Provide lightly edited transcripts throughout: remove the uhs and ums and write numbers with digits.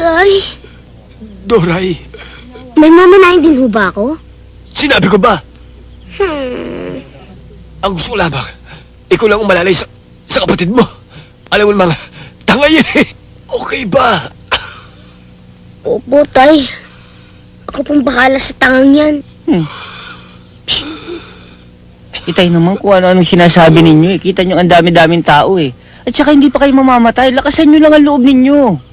Tay, Doray, may mamanahin din ho ba ako? sinabi ko ba? Hmm. Ang gusto ko lamang, ikaw lang umalalay sa kapatid mo. Alam mo mga tanga yan eh. Okay ba? Opo, Tay. Ako pong bahala sa tangang yan. Itay naman kung ano-anong sinasabi ninyo eh. Kita nyo ang dami-daming tao eh. At saka hindi pa kayo mamamatay. Lakasan nyo lang ang loob ninyo.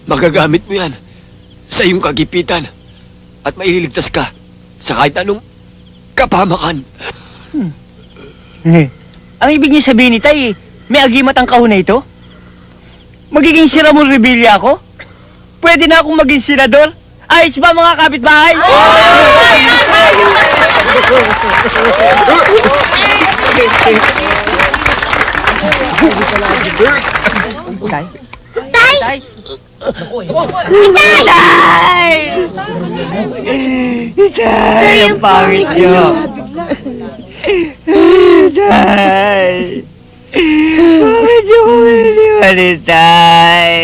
Magagamit mo yan sa iyong kagipitan at maililigtas ka sa kahit anong kapamakan. Ang ibig niya sabihin ni Tay, may agimat ang kahon na ito? Magiging Siramon Revilla ako? Pwede na akong maging senador? Ayos ba mga kapitbahay? Tay? Tay! Tay? Tay! Tay, ang pangit niyo. Tay! Bakit niyo ko iniwan ni Tay?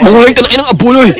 Mangulit ka na kayo ng apuloy!